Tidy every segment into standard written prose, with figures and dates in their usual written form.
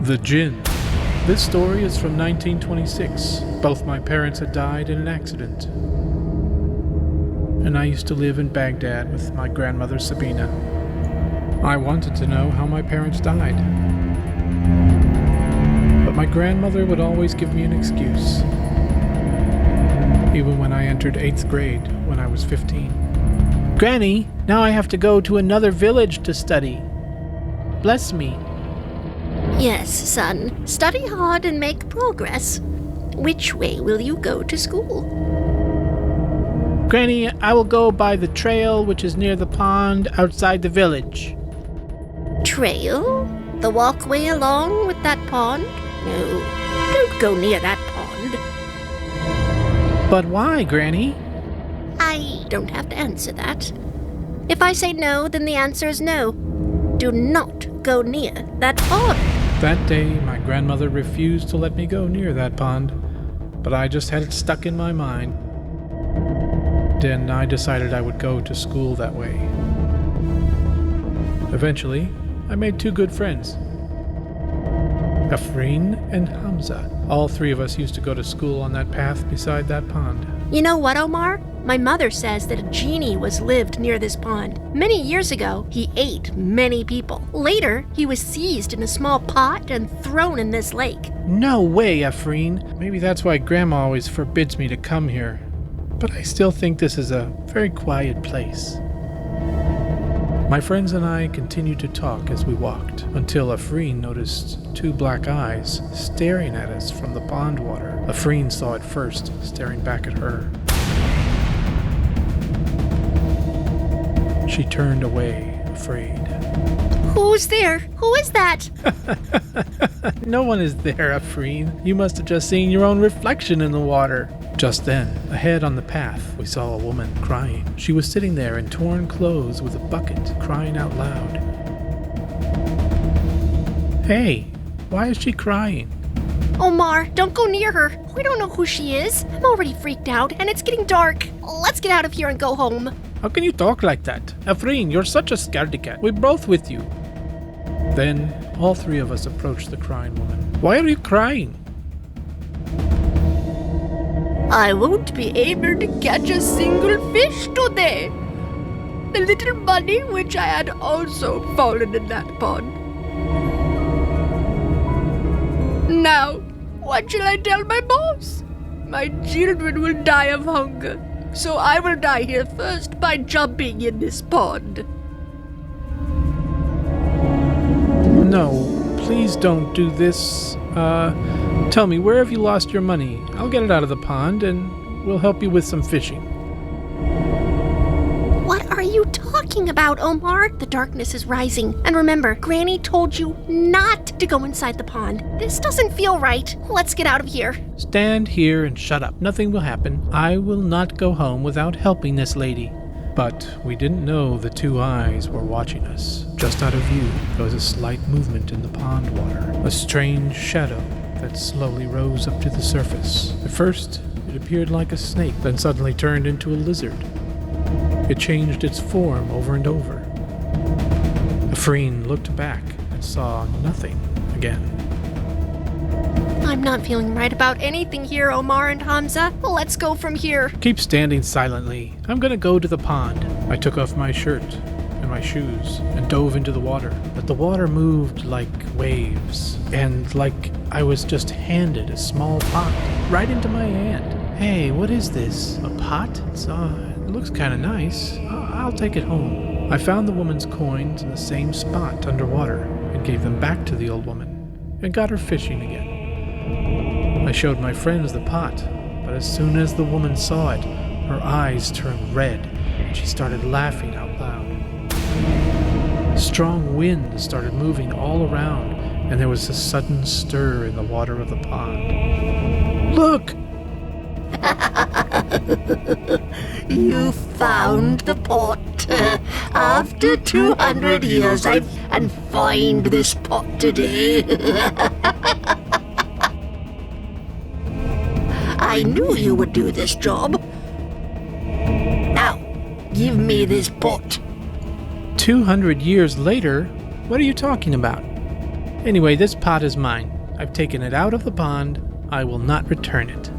The Jinn. This story is from 1926. Both my parents had died in an accident. And I used to live in Baghdad with my grandmother Sabina. I wanted to know how my parents died. But my grandmother would always give me an excuse. Even when I entered 8th grade, when I was 15. Granny, now I have to go to another village to study. Bless me. Yes, son. Study hard and make progress. Which way will you go to school? Granny, I will go by the trail which is near the pond outside the village. Trail? The walkway along with that pond? No, don't go near that pond. But why, Granny? I don't have to answer that. If I say no, then the answer is no. Do not go near that pond. That day, my grandmother refused to let me go near that pond, but I just had it stuck in my mind. Then I decided I would go to school that way. Eventually, I made 2 good friends. Afreen and Hamza. All 3 of us used to go to school on that path beside that pond. You know what, Omar? My mother says that a genie lived near this pond. Many years ago, he ate many people. Later, he was seized in a small pot and thrown in this lake. No way, Afreen. Maybe that's why Grandma always forbids me to come here. But I still think this is a very quiet place. My friends and I continued to talk as we walked, until Afreen noticed 2 black eyes staring at us from the pond water. Afreen saw it first, staring back at her. She turned away, afraid. Who's there? Who is that? No one is there, Afreen. You must have just seen your own reflection in the water. Just then, ahead on the path, we saw a woman crying. She was sitting there in torn clothes with a bucket, crying out loud. Hey, why is she crying? Omar, don't go near her. We don't know who she is. I'm already freaked out, and it's getting dark. Let's get out of here and go home. How can you talk like that? Afreen, you're such a scaredy cat. We're both with you. Then, all 3 of us approached the crying woman. Why are you crying? I won't be able to catch a single fish today. The little money which I had also fallen in that pond. Now, what shall I tell my boss? My children will die of hunger, so I will die here first by jumping in this pond. No, please don't do this. Tell me, where have you lost your money? I'll get it out of the pond and we'll help you with some fishing. What are you talking about, Omar? The darkness is rising. And remember, Granny told you not to go inside the pond. This doesn't feel right. Let's get out of here. Stand here and shut up. Nothing will happen. I will not go home without helping this lady. But we didn't know the 2 eyes were watching us. Just out of view, there was a slight movement in the pond water. A strange shadow that slowly rose up to the surface. At first, it appeared like a snake, then suddenly turned into a lizard. It changed its form over and over. Afreen looked back and saw nothing again. I'm not feeling right about anything here, Omar and Hamza. Let's go from here. Keep standing silently. I'm gonna go to the pond. I took off my shirt and my shoes and dove into the water. But the water moved like waves, and like I was just handed a small pot right into my hand. Hey, what is this? A pot? It looks kind of nice. I'll take it home. I found the woman's coins in the same spot underwater and gave them back to the old woman and got her fishing again. I showed my friends the pot, but as soon as the woman saw it, her eyes turned red and she started laughing out loud. Strong wind started moving all around, and there was a sudden stir in the water of the pond. Look! You found the pot. After 200 years, and find this pot today. I knew you would do this job. Now, give me this pot. 200 years later? What are you talking about? Anyway, this pot is mine. I've taken it out of the pond. I will not return it.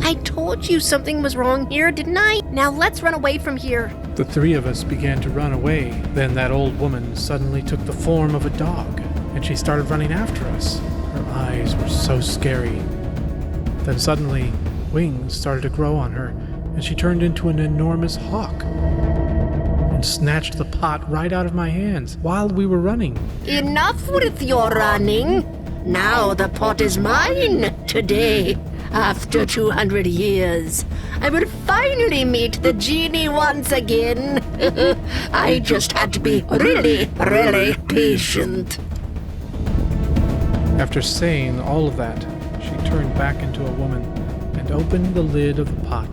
I told you something was wrong here, didn't I? Now let's run away from here. The three of us began to run away. Then that old woman suddenly took the form of a dog, and she started running after us. Her eyes were so scary. Then suddenly, wings started to grow on her, and she turned into an enormous hawk and snatched the pot right out of my hands while we were running. Enough with your running. Now the pot is mine. Today, after 200 years, I will finally meet the genie once again. I just had to be really, really patient. After saying all of that, she turned back into a woman and opened the lid of the pot.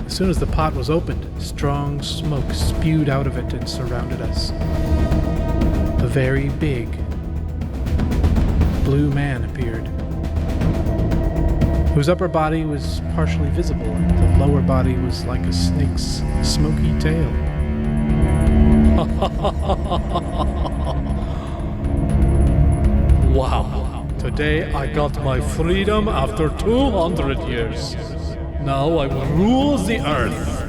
As soon as the pot was opened, strong smoke spewed out of it and surrounded us. A very big blue man appeared, whose upper body was partially visible and the lower body was like a snake's smoky tail. Wow. Today I got my freedom after 200 years. Now I will rule the earth.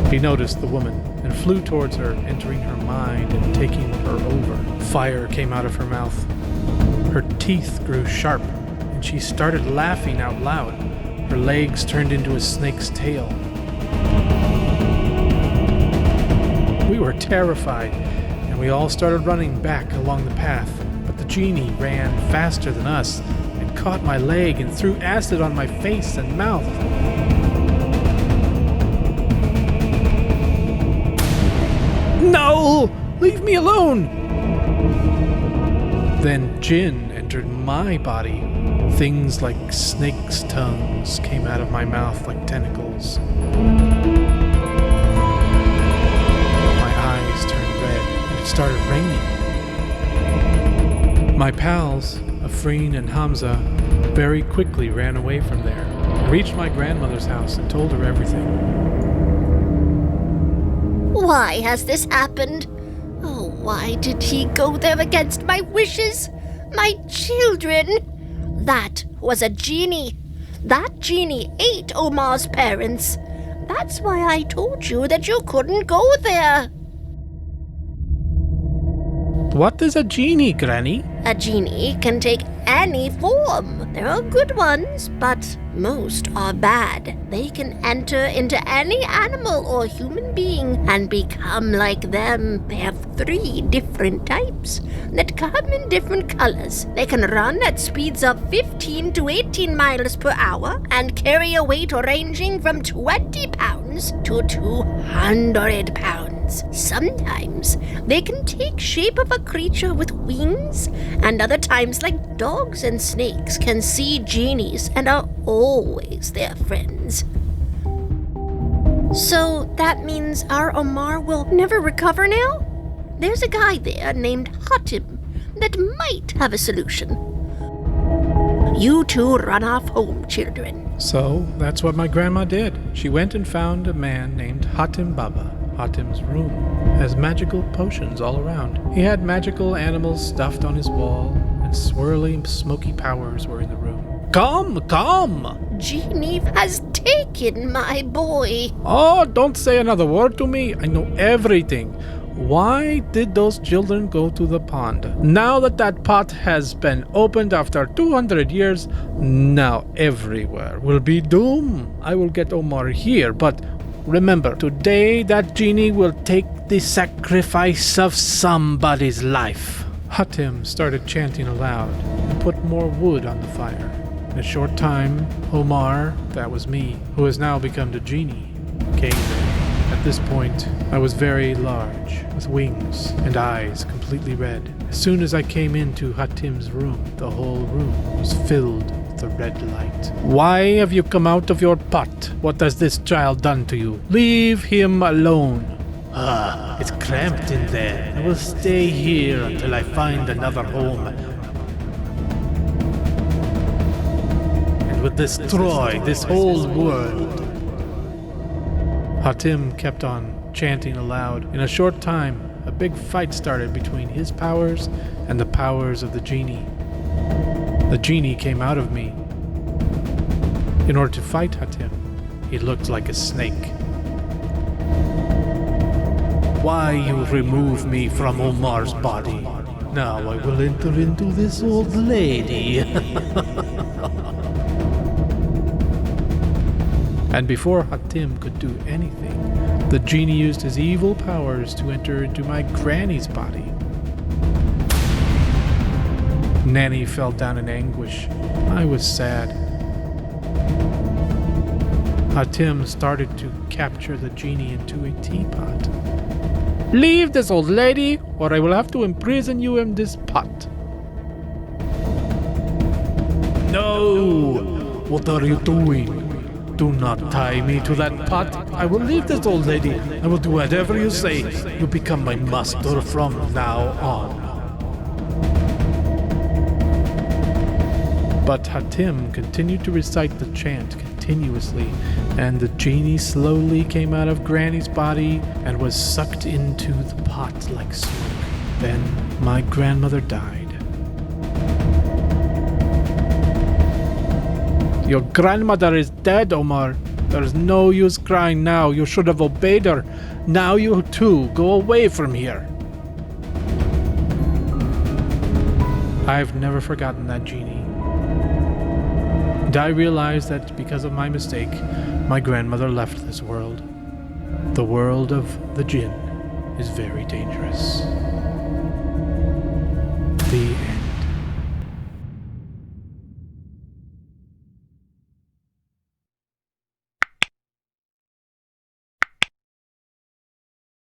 He noticed the woman and flew towards her, entering her mind and taking her over. Fire came out of her mouth. Her teeth grew sharp, and she started laughing out loud. Her legs turned into a snake's tail. We were terrified, and we all started running back along the path. But the genie ran faster than us and caught my leg and threw acid on my face and mouth. No! Leave me alone! Then Jinn entered my body. Things like snakes' tongues came out of my mouth like tentacles. My eyes turned red and it started raining. My pals, Afreen and Hamza, very quickly ran away from there. I reached my grandmother's house and told her everything. Why has this happened? Oh, why did he go there against my wishes? My children! That was a genie. That genie ate Omar's parents. That's why I told you that you couldn't go there. What is a genie, Granny? A genie can take any form. There are good ones, but most are bad. They can enter into any animal or human being and become like them. They have 3 different types that come in different colors. They can run at speeds of 15 to 18 miles per hour and carry a weight ranging from 20 pounds to 200 pounds. Sometimes they can take shape of a creature with wings, and other times, like dogs and snakes, can see genies and are always their friends. So that means our Omar will never recover now? There's a guy there named Hatim that might have a solution. You two run off home, children. So that's what my grandma did. She went and found a man named Hatim Baba. Hatim's room has magical potions all around. He had magical animals stuffed on his wall, and swirling smoky powers were in the room. Come! Genie has taken my boy. Oh, don't say another word to me. I know everything. Why did those children go to the pond? Now that pot has been opened after 200 years, now everywhere will be doom. I will get Omar here, but remember, today that genie will take the sacrifice of somebody's life. Hatim started chanting aloud and put more wood on the fire. In a short time, Omar, that was me, who has now become the genie, came there. At this point, I was very large, with wings and eyes completely red. As soon as I came into Hatim's room, the whole room was filled with the red light. Why have you come out of your pot? What has this child done to you? Leave him alone. It's cramped in there. I will stay here until I find another home. And will destroy this whole world. Hatim kept on chanting aloud. In a short time, a big fight started between his powers and the powers of the genie. The genie came out of me. In order to fight Hatim, he looked like a snake. Why you remove me from Omar's body? Now I will enter into this old lady. And before Hatim could do anything, the genie used his evil powers to enter into my granny's body. Nanny fell down in anguish. I was sad. Hatim started to capture the genie into a teapot. Leave this old lady, or I will have to imprison you in this pot. No! What are you doing? Do not tie me to that pot. I will leave this old lady. I will do whatever you say. You become my master from now on. But Hatim continued to recite the chant continuously, and the genie slowly came out of Granny's body and was sucked into the pot like smoke. Then my grandmother died. Your grandmother is dead, Omar. There is no use crying now. You should have obeyed her. Now you too, go away from here. I've never forgotten that genie. And I realized that because of my mistake, my grandmother left this world. The world of the Jinn is very dangerous. The end.